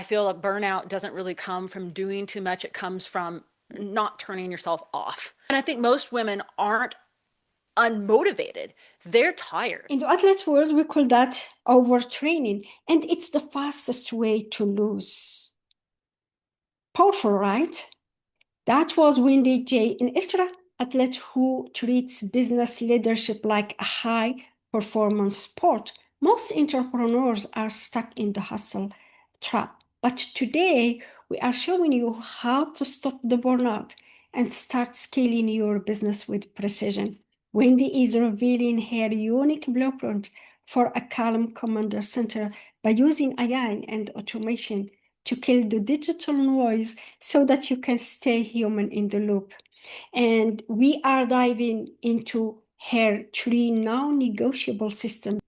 I feel that burnout doesn't really come from doing too much. It comes from not turning yourself off. And I think most women aren't unmotivated. They're tired. In the athlete world, we call that overtraining, and it's the fastest way to lose. Powerful, right? That was Wendy Jae, an ultra athlete who treats business leadership like a high performance sport. Most entrepreneurs are stuck in the hustle trap. But today, we are showing you how to stop the burnout and start scaling your business with precision. Wendy is revealing her unique blueprint for a calm commander center by using AI and automation to kill the digital noise so that you can stay human in the loop. And we are diving into her three non-negotiable systems.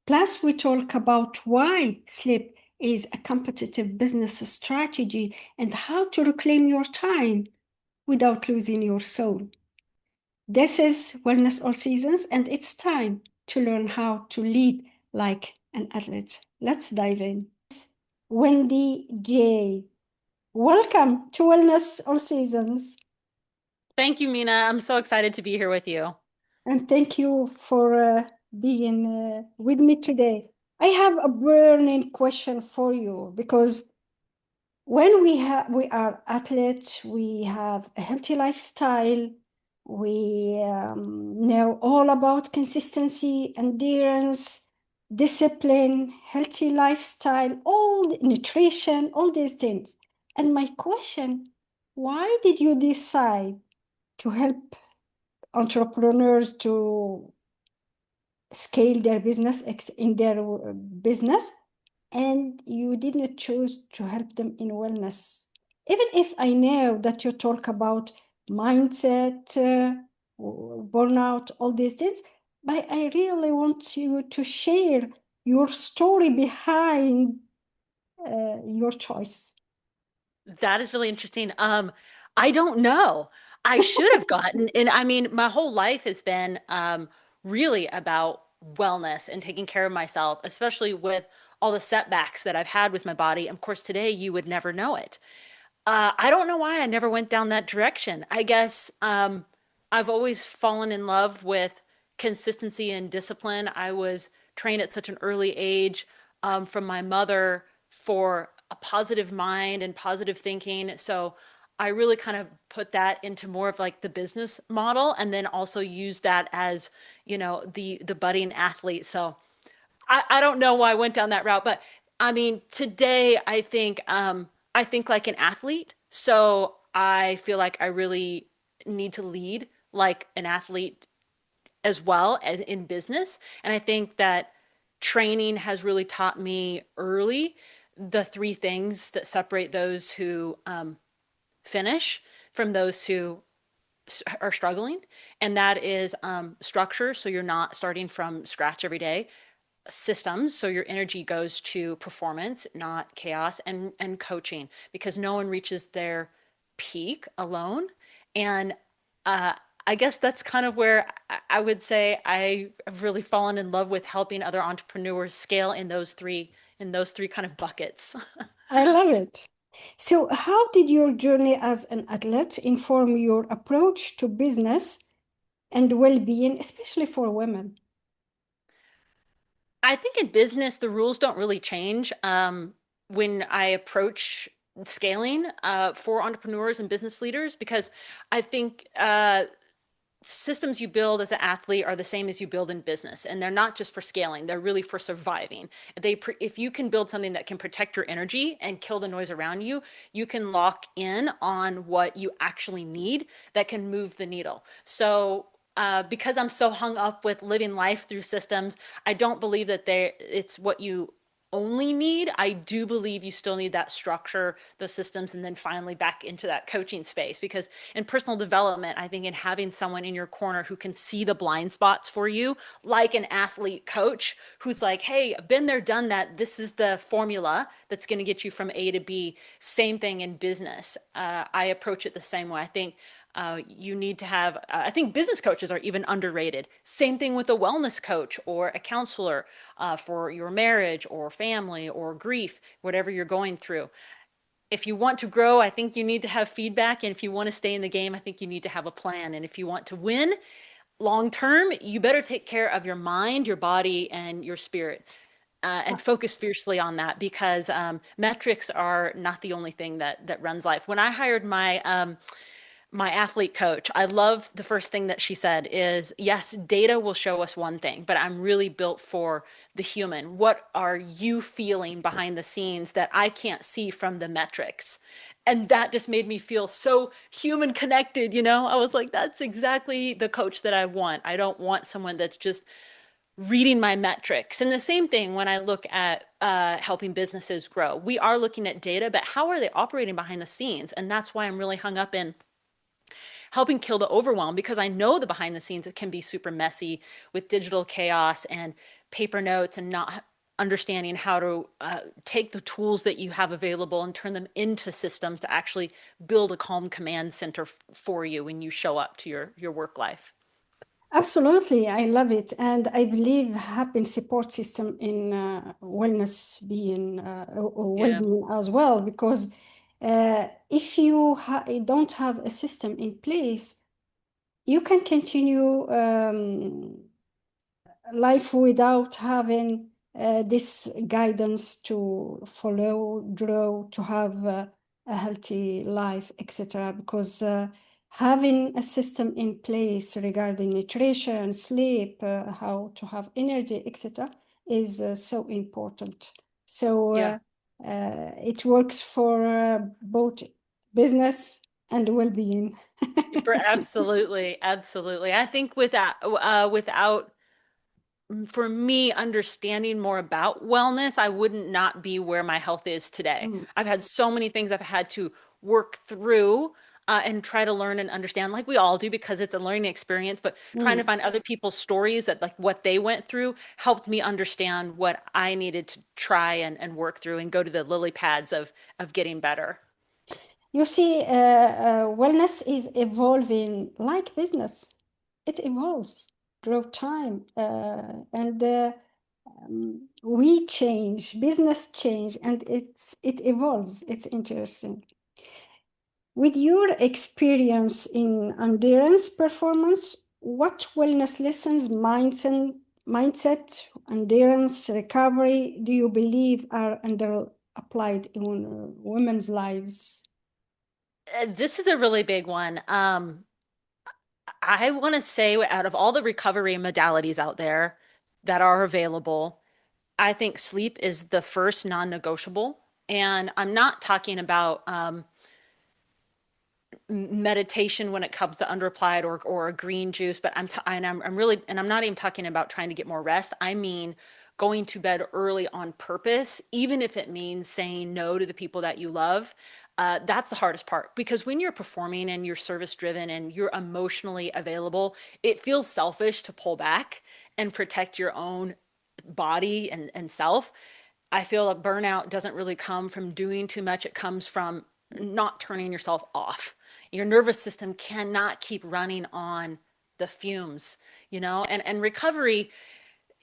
Plus, we talk about why sleep is a competitive business strategy and how to reclaim your time without losing your soul. This is Wellness All Seasons, and it's time to learn how to lead like an athlete. Let's dive in. Wendy Jae. Welcome to Wellness All Seasons, Thank you, Mina. I'm so excited to be here with you. and thank you for being with me today. I have a burning question for you because when we are athletes, we have a healthy lifestyle. We know all about consistency, endurance, discipline, healthy lifestyle, all the nutrition, all these things. And my question, why did you decide to help entrepreneurs to scale their business in their business, and you did not choose to help them in wellness? Even if I know that you talk about mindset, burnout, all these things, but I really want you to share your story behind your choice. That is really interesting. I don't know. I should have gotten, and I mean, my whole life has been really about wellness and taking care of myself, especially with all the setbacks that I've had with my body. Of course, today you would never know it. I don't know why I never went down that direction. I guess I've always fallen in love with consistency and discipline. I was trained at such an early age from my mother for a positive mind and positive thinking. So I really kind of put that into more of like the business model and then also use that as, the budding athlete. So I don't know why I went down that route, but I mean, today I think like an athlete. So I feel like I really need to lead like an athlete as well as in business. And I think that training has really taught me early the three things that separate those who finish from those who are struggling. And that is structure. So you're not starting from scratch every day. Systems, so your energy goes to performance, not chaos, and coaching, because no one reaches their peak alone. And uh, I guess that's kind of where I would say I have really fallen in love with helping other entrepreneurs scale in those three kind of buckets. I love it. So, how did your journey as an athlete inform your approach to business and well-being, especially for women? I think in business, the rules don't really change when I approach scaling for entrepreneurs and business leaders, because I think systems you build as an athlete are the same as you build in business, and they're not just for scaling, they're really for surviving. If you can build something that can protect your energy and kill the noise around you, you can lock in on what you actually need that can move the needle. So because I'm so hung up with living life through systems, I don't believe that it's what you only need. I do believe you still need that structure, those systems, and then finally back into that coaching space. Because in personal development, I think in having someone in your corner who can see the blind spots for you, like an athlete coach who's like, hey, I've been there, done that. This is the formula that's going to get you from A to B. Same thing in business. I approach it the same way. I think You need to have, I think business coaches are even underrated. Same thing with a wellness coach or a counselor for your marriage or family or grief, whatever you're going through. If you want to grow, I think you need to have feedback. And if you want to stay in the game, I think you need to have a plan. And if you want to win long term, you better take care of your mind, your body, and your spirit. And focus fiercely on that because metrics are not the only thing that runs life. When I hired my athlete coach, I love the first thing that she said is, yes, data will show us one thing, but I'm really built for the human. What are you feeling behind the scenes that I can't see from the metrics? And that just made me feel so human connected, you know? I was like, that's exactly the coach that I want. I don't want someone that's just reading my metrics. And the same thing when I look at helping businesses grow. We are looking at data, but how are they operating behind the scenes? And that's why I'm really hung up in helping kill the overwhelm because I know the behind the scenes it can be super messy with digital chaos and paper notes and not understanding how to take the tools that you have available and turn them into systems to actually build a calm command center for you when you show up to your work life. Absolutely, I love it, and I believe having support system in wellness being or Yeah. well-being as well. Because if you don't have a system in place, you can continue life without having this guidance to follow, grow, to have a healthy life, etc. Because having a system in place regarding nutrition, sleep, how to have energy, etc., is so important. So Yeah. it works for both business and well-being. For absolutely, absolutely. I think without for me understanding more about wellness, I wouldn't not be where my health is today. Mm, I've had so many things I've had to work through and try to learn and understand, like we all do, because it's a learning experience. But trying to mm. find other people's stories that like what they went through helped me understand what I needed to try and work through and go to the lily pads of getting better. You see, wellness is evolving like business. It evolves through time, and we change, business change, and it evolves. It's interesting. With your experience in endurance performance, what wellness lessons, mindset, endurance, recovery do you believe are under applied in women's lives? This is a really big one. I want to say out of all the recovery modalities out there that are available, I think sleep is the first non-negotiable. And I'm not talking about meditation when it comes to underapplied or a green juice, but I'm really and I'm not even talking about trying to get more rest. I mean going to bed early on purpose, even if it means saying no to the people that you love. That's the hardest part because when you're performing and you're service driven and you're emotionally available, it feels selfish to pull back and protect your own body and self. I feel like burnout doesn't really come from doing too much. It comes from not turning yourself off. Your nervous system cannot keep running on the fumes, you know, and recovery,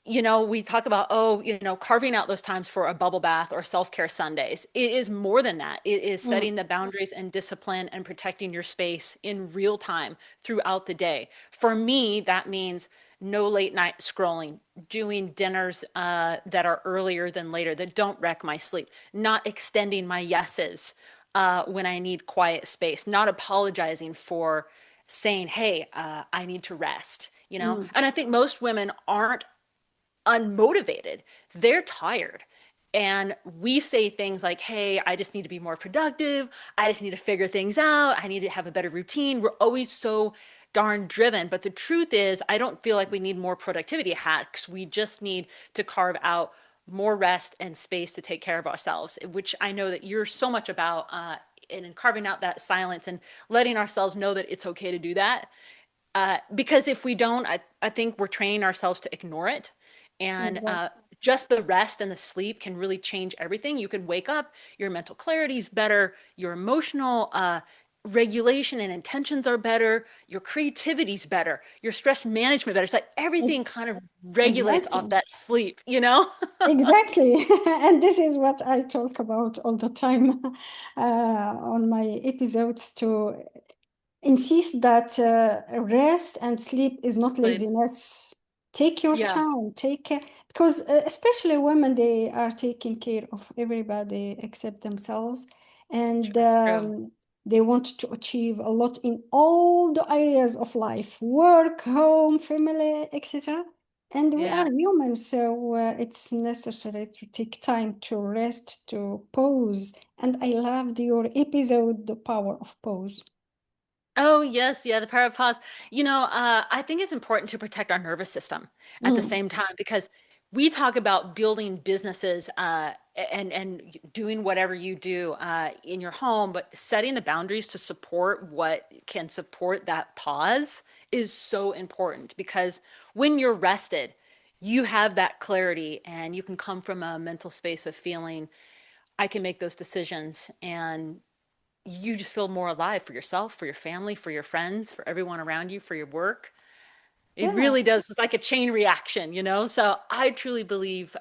you know, we talk about, oh, you know, carving out those times for a bubble bath or self-care Sundays. It is more than that. It is Mm, setting the boundaries and discipline and protecting your space in real time throughout the day. For me, that means no late night scrolling, doing dinners that are earlier than later, that don't wreck my sleep, not extending my yeses when I need quiet space, not apologizing for saying, hey, I need to rest, you know? mm. And I think most women aren't unmotivated. They're tired. And we say things like, hey, I just need to be more productive. I just need to figure things out. I need to have a better routine. We're always so darn driven. But the truth is, I don't feel like we need more productivity hacks. We just need to carve out more rest and space to take care of ourselves, which I know that you're so much about in carving out that silence and letting ourselves know that it's okay to do that. Because if we don't, I think we're training ourselves to ignore it. And Exactly. just the rest and the sleep can really change everything. You can wake up, your mental clarity is better, your emotional regulation and intentions are better, your creativity's better, your stress management better. It's like E- everything kind of regulates off Exactly. that sleep, you know? Exactly. And this is what I talk about all the time on my episodes to insist that rest and sleep is not Sleep. laziness. Take your Yeah, time, take care, because especially women, they are taking care of everybody except themselves, and true. they want to achieve a lot in all the areas of life, work, home, family, etc. And we are Yeah. humans, so it's necessary to take time to rest, to pause. And I loved your episode, The Power of Pause. Oh, yes, yeah, the power of pause. I think it's important to protect our nervous system at the Mm. same time because we talk about building businesses and doing whatever you do in your home, but setting the boundaries to support what can support that pause is so important because when you're rested, you have that clarity and you can come from a mental space of feeling I can make those decisions and you just feel more alive for yourself, for your family, for your friends, for everyone around you, for your work. It Yeah. really does. It's like a chain reaction, you know? So I truly believe,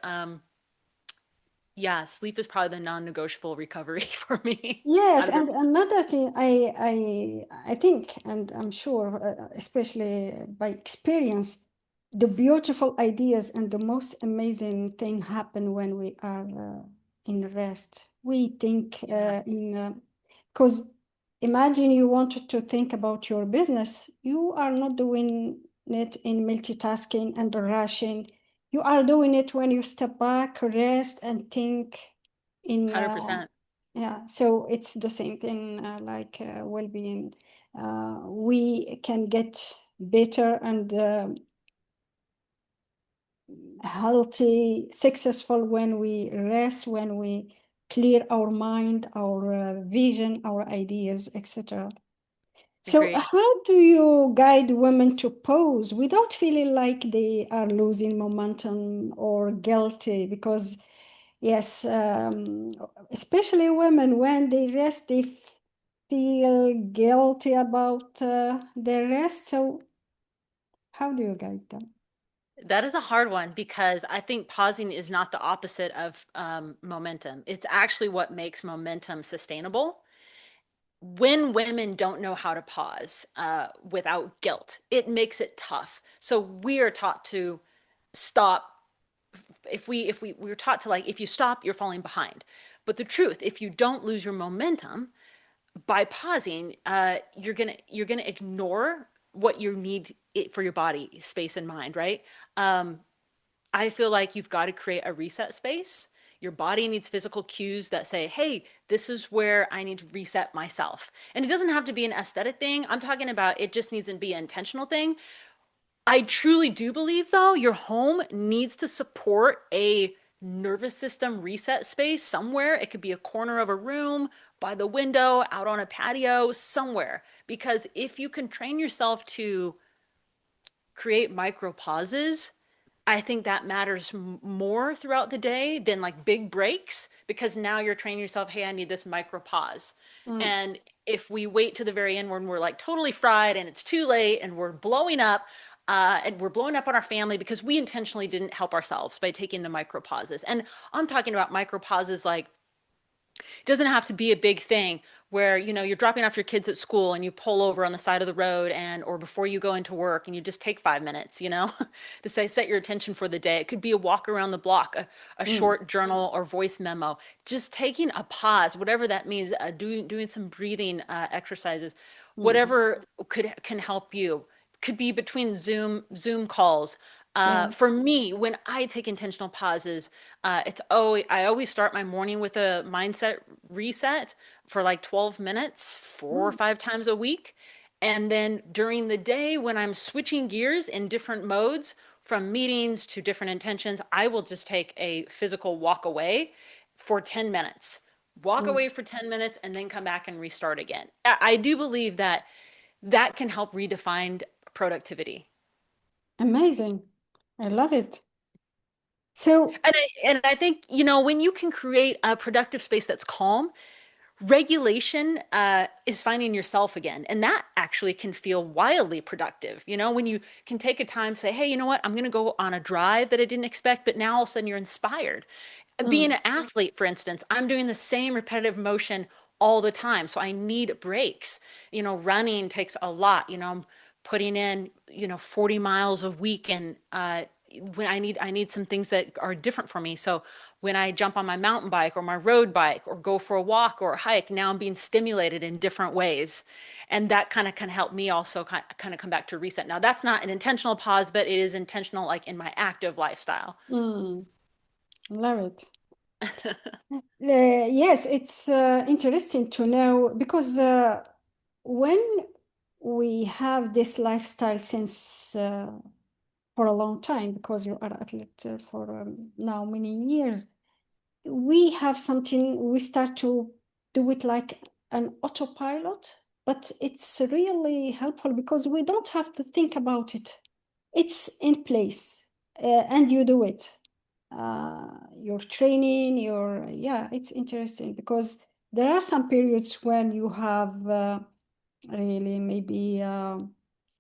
yeah, sleep is probably the non-negotiable recovery for me Yes, out of and everything. another thing I think, and I'm sure, especially by experience, the beautiful ideas and the most amazing thing happen when we are in rest. We think Yeah, in because imagine you wanted to think about your business, you are not doing it in multitasking and rushing. You are doing it when you step back, rest, and think in 100%. yeah, so it's the same thing like well-being. We can get better and healthy, successful when we rest, when we clear our mind, our vision, our ideas, etc. So, Agreed. how do you guide women to pose without feeling like they are losing momentum or guilty? Because yes, especially women, when they rest, they feel guilty about their rest. So, how do you guide them? That is a hard one because I think pausing is not the opposite of momentum. It's actually what makes momentum sustainable. When women don't know how to pause without guilt, it makes it tough. So we are taught to stop. If we were taught to like, if you stop, you're falling behind. But the truth, if you don't lose your momentum by pausing, you're gonna ignore what you need it for your body, space and mind, right? I feel like you've got to create a reset space. Your body needs physical cues that say, hey, this is where I need to reset myself. And it doesn't have to be an aesthetic thing. I'm talking about it just needs to be an intentional thing. I truly do believe, though, your home needs to support a nervous system reset space somewhere. It could be a corner of a room, by the window, out on a patio, somewhere. Because if you can train yourself to create micro pauses, I think that matters more throughout the day than like big breaks because now you're training yourself, hey, I need this micro pause. Mm, And if we wait to the very end when we're like totally fried and it's too late and we're blowing up on our family because we intentionally didn't help ourselves by taking the micro pauses. And I'm talking about micro pauses like it doesn't have to be a big thing where, you're dropping off your kids at school and you pull over on the side of the road and or before you go into work and you just take 5 minutes, to say set your attention for the day. It could be a walk around the block, a mm, short journal or voice memo. Just taking a pause, whatever that means, doing some breathing exercises, mm. whatever can help you. Could be between Zoom calls. Yeah. For me, when I take intentional pauses, I always start my morning with a mindset reset for like 12 minutes, four or Mm, five times a week. And then during the day, when I'm switching gears in different modes from meetings to different intentions, I will just take a physical walk away for 10 minutes. Walk mm. away for 10 minutes and then come back and restart again. I do believe that that can help redefine productivity. Amazing. I love it. So, And I think, when you can create a productive space that's calm, Regulation is finding yourself again. And that actually can feel wildly productive. You know, when you can take a time, say, hey, you know what? I'm going to go on a drive that I didn't expect, but now all of a sudden you're inspired. Being Mm, an athlete, for instance, I'm doing the same repetitive motion all the time. So I need breaks. You know, running takes a lot. You know, I'm putting in, 40 miles a week and when I need some things that are different for me. So when I jump on my mountain bike or my road bike or go for a walk or a hike, now I'm being stimulated in different ways. And that kind of can help me also kind of come back to reset. Now, that's not an intentional pause, but it is intentional, like in my active lifestyle. mm, love it. Yes, it's interesting to know because when we have this lifestyle since for a long time, because you are athlete for now many years, we have something, we start to do it like an autopilot, but it's really helpful because we don't have to think about it. It's in place, and you do it. Your training, yeah, it's interesting because there are some periods when you have really maybe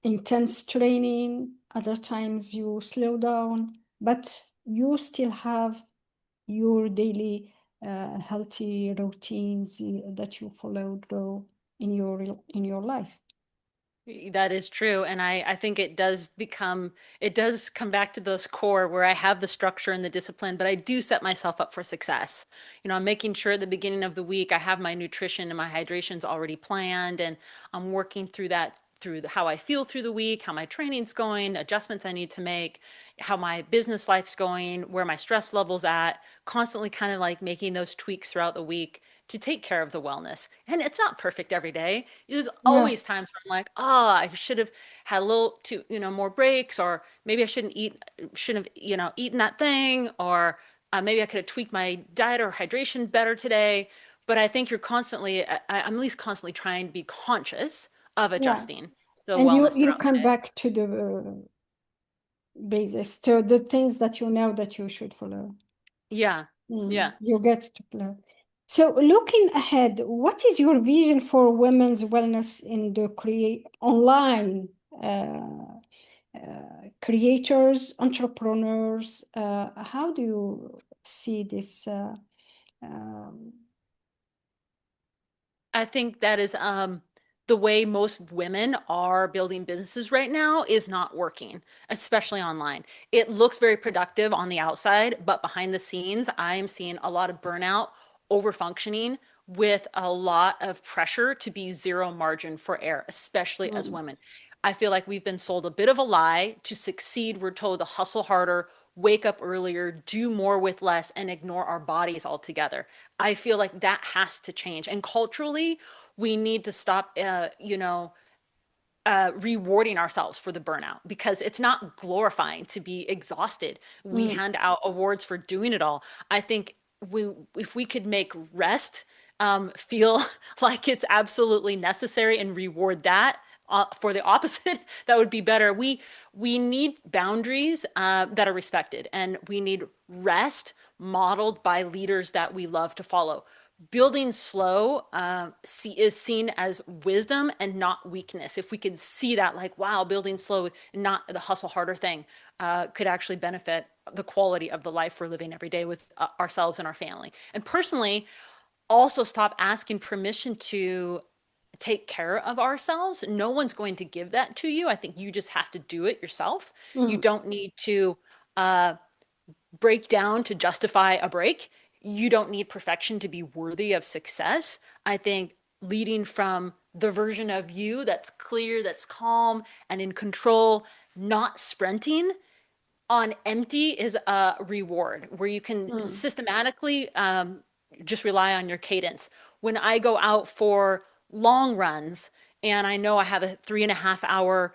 intense training, other times you slow down, but you still have your daily healthy routines that you follow though in your life. That is true. And I think it does come back to those core where I have the structure and the discipline, but I do set myself up for success. You know, I'm making sure at the beginning of the week I have my nutrition and my hydration's already planned, and I'm working through that through how I feel through the week, how my training's going, adjustments I need to make, how my business life's going, where my stress level's at, constantly kind of like making those tweaks throughout the week to take care of the wellness. And it's not perfect every day. There's Yeah, always times where I'm like, oh, I should have had a little too, more breaks, or maybe I shouldn't have, eaten that thing, or maybe I could have tweaked my diet or hydration better today. But I think I'm at least constantly trying to be conscious of yeah. adjusting the And wellness you throughout the come day. back to the basis, to the things that you know that you should follow. Yeah. Mm, Yeah. you get to play. So, looking ahead, what is your vision for women's wellness in the create online creators, entrepreneurs? How do you see this? Um, I think that is the way most women are building businesses right now is not working, especially online. It looks very productive on the outside, but behind the scenes, I am seeing a lot of burnout, overfunctioning with a lot of pressure to be zero margin for error, especially as mm, women. I feel like we've been sold a bit of a lie. To succeed, we're told to hustle harder, wake up earlier, do more with less, and ignore our bodies altogether. I feel like that has to change. And culturally, we need to stop, rewarding ourselves for the burnout because it's not glorifying to be exhausted. We mm, hand out awards for doing it all. I think if we could make rest feel like it's absolutely necessary and reward that for the opposite, that would be better. We need boundaries that are respected, and we need rest modeled by leaders that we love to follow. Building slow is seen as wisdom and not weakness. If we could see that, like, wow, building slow, not the hustle harder thing, could actually benefit the quality of the life we're living every day with ourselves and our family. And personally, also stop asking permission to take care of ourselves. No one's going to give that to you. I think you just have to do it yourself. You mm, don't need to uh, break down to justify a break. You don't need perfection to be worthy of success. I think leading from the version of you that's clear, that's calm and in control, not sprinting on empty is a reward where you can mm, systematically just rely on your cadence. When I go out for long runs and I know I have a 3.5 hour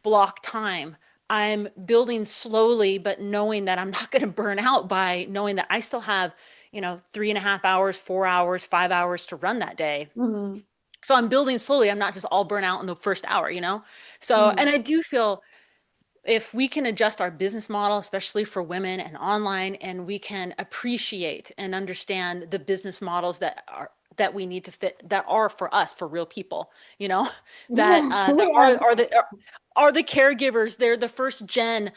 block time, I'm building slowly, but knowing that I'm not going to burn out by knowing that I still have, 3.5 hours, 4 hours, 5 hours to run that day. mm, So I'm building slowly. I'm not just all burn out in the first hour. So, and mm, I do feel if we can adjust our business model, especially for women and online, and we can appreciate and understand the business models that we need to fit that are for us, for real people, you know, that Yeah, that we are. are the caregivers. They're the first gen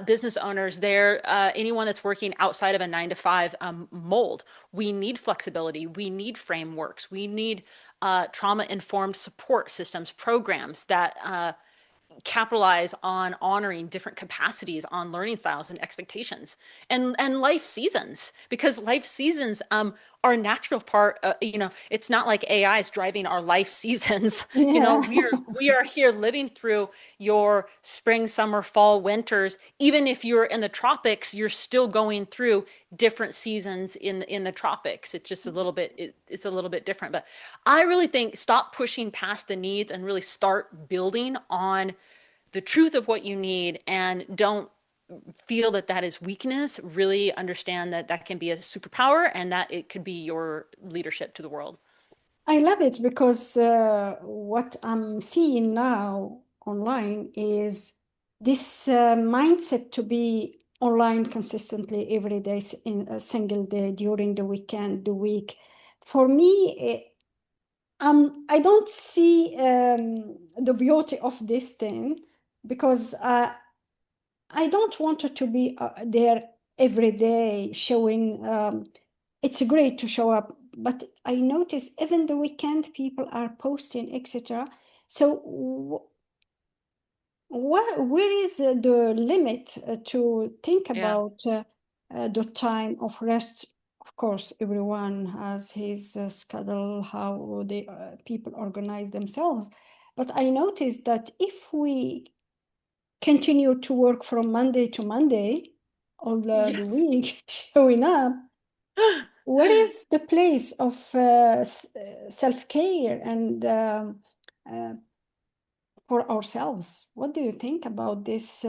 business owners. They're anyone that's working outside of a 9 to 5 mold. We need flexibility. We need frameworks. We need trauma informed support systems, programs that capitalize on honoring different capacities on learning styles and expectations and life seasons, because life seasons are a natural part. It's not like AI is driving our life seasons. Yeah. We are here living through your spring, summer, fall, winters. Even if you're in the tropics, you're still going through different seasons in the tropics. It's just a little bit it's a little bit different. But I really think stop pushing past the needs and really start building on the truth of what you need, and don't feel that that is weakness. Really understand that that can be a superpower and that it could be your leadership to the world. I love it because what I'm seeing now online is this mindset to be online consistently every day, in a single day, during the weekend, the week. For me, I don't see the beauty of this thing because I don't want it to be there every day showing. It's great to show up, but I notice even the weekend people are posting, etc. So, where is the limit to think Yeah, about the time of rest? Of course, everyone has his schedule, how they people organize themselves. But I noticed that if we continue to work from Monday to Monday, all the yes. week showing up, what is the place of self-care and uh, for ourselves? What do you think about this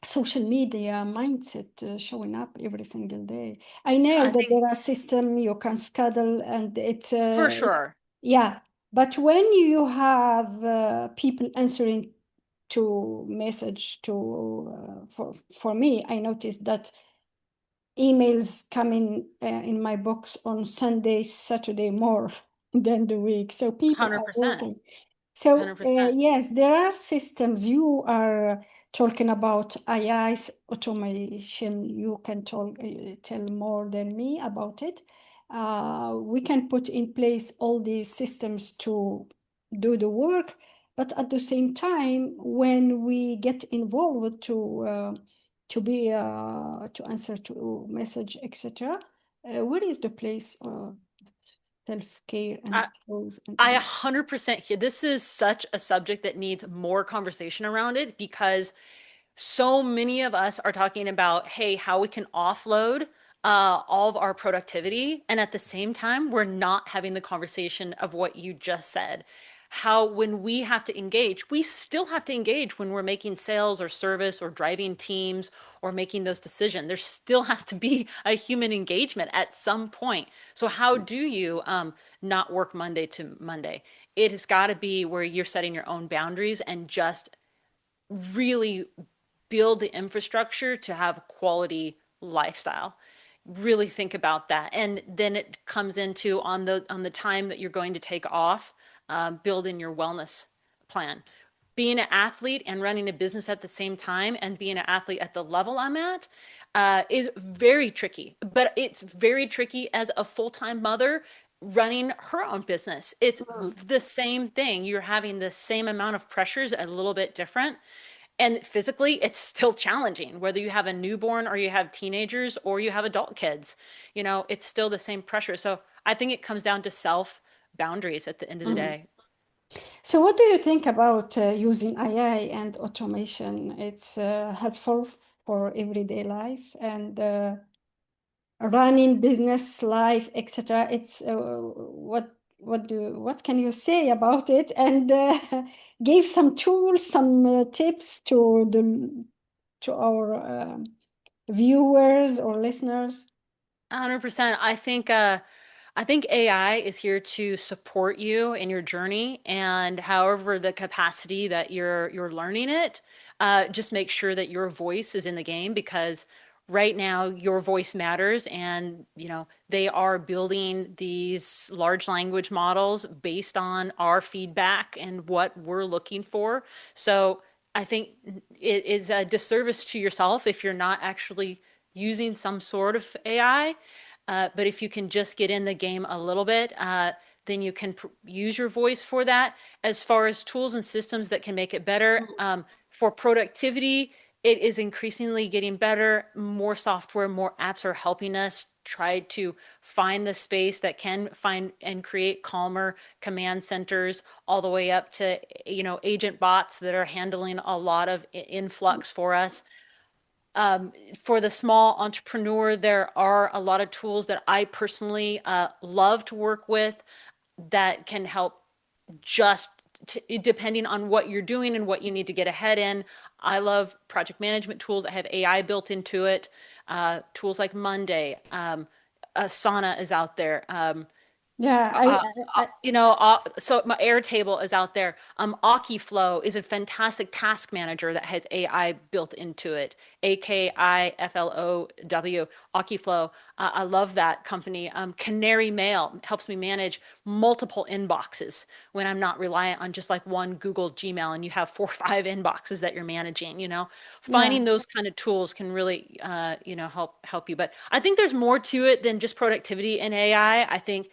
social media mindset showing up every single day? I know I that think there are systems you can schedule and it's for sure. yeah, but when you have people answering to message to for me, I noticed that emails coming in my box on Sunday, Saturday more than the week. So people are 100%. working. So 100%. yes, there are systems. You are talking about AI's automation. You can tell more than me about it. We can put in place all these systems to do the work, but at the same time, when we get involved to be to answer to message, etc., where is the place of self-care and I, clothes and I all? 100% hear this is such a subject that needs more conversation around it, because so many of us are talking about, hey, how we can offload all of our productivity. And at the same time, we're not having the conversation of what you just said. How, when we have to engage, we still have to engage when we're making sales or service or driving teams or making those decisions. There still has to be a human engagement at some point. So, how do you not work Monday to Monday? It has got to be where you're setting your own boundaries and just really build the infrastructure to have a quality lifestyle. Really think about that. And then it comes into on the time that you're going to take off, build in your wellness plan. Being an athlete and running a business at the same time, and being an athlete at the level I'm at, is very tricky. But it's very tricky as a full-time mother running her own business. It's the same thing. You're having the same amount of pressures, a little bit different. And physically, it's still challenging, whether you have a newborn or you have teenagers or you have adult kids. It's still the same pressure. So I think it comes down to self boundaries at the end of the Mm. day. So, what do you think about using AI and automation? It's helpful for everyday life and running business life, etc. It's what can you say about it? And give some tools, some tips to our viewers or listeners. 100%. I think AI is here to support you in your journey, and however the capacity that you're learning it, just make sure that your voice is in the game, because right now your voice matters, and they are building these large language models based on our feedback and what we're looking for. So I think it is a disservice to yourself if you're not actually using some sort of AI. But if you can just get in the game a little bit, then you can use your voice for that. As far as tools and systems that can make it better, for productivity, it is increasingly getting better. More software, more apps are helping us try to find the space that can find and create calmer command centers, all the way up to agent bots that are handling a lot of influx for us. For the small entrepreneur, there are a lot of tools that I personally love to work with that can help, just depending on what you're doing and what you need to get ahead in. I love project management tools that have AI built into it. Tools like Monday, Asana is out there. Yeah, So my Airtable is out there. Akiflow is a fantastic task manager that has AI built into it. Akiflow, Akiflow. I love that company. Canary Mail helps me manage multiple inboxes when I'm not reliant on just like one Google Gmail and you have 4 or 5 inboxes that you're managing. yeah. Finding those kind of tools can really, help you. But I think there's more to it than just productivity in AI. I think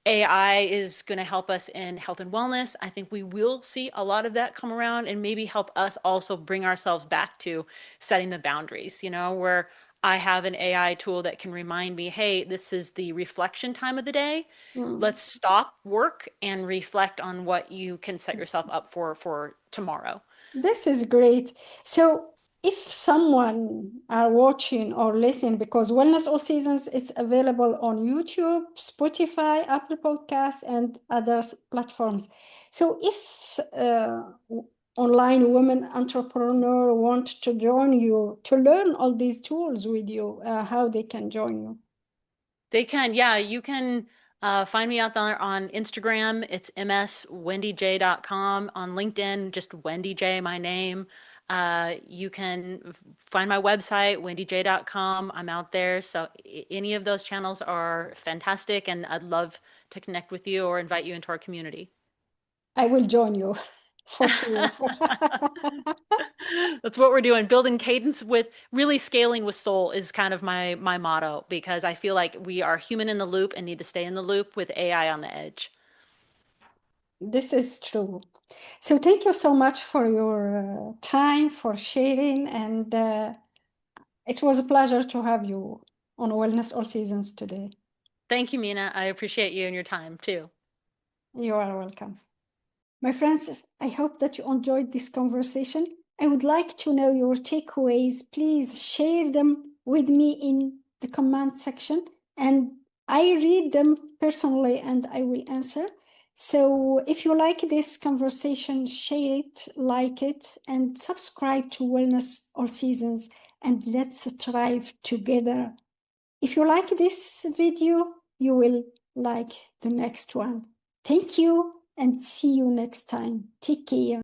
AI is going to help us in health and wellness. I think we will see a lot of that come around and maybe help us also bring ourselves back to setting the boundaries, where I have an AI tool that can remind me, hey, this is the reflection time of the day. Mm. Let's stop work and reflect on what you can set yourself up for tomorrow. This is great. So if someone are watching or listening, because Wellness All Seasons, it's available on YouTube, Spotify, Apple Podcasts, and other platforms. So if online women entrepreneur want to join you to learn all these tools with you, how they can join you? They can, yeah, you can find me out there on Instagram. It's mswendyj.com. On LinkedIn, just Wendy J, my name. You can find my website, wendyj.com. I'm out there. So any of those channels are fantastic, and I'd love to connect with you or invite you into our community. I will join you for sure. That's what we're doing. Building cadence with really scaling with soul is kind of my motto, because I feel like we are human in the loop and need to stay in the loop with AI on the edge. This is true. So thank you so much for your time, for sharing, and it was a pleasure to have you on Wellness All Seasons today. Thank you, Mina. I appreciate you and your time too. You are welcome. My friends, I hope that you enjoyed this conversation. I would like to know your takeaways. Please share them with me in the comment section, and I read them personally and I will answer. So if you like this conversation, share it, like it, and subscribe to Wellness All Seasons, and let's thrive together. If you like this video, you will like the next one. Thank you and see you next time. Take care.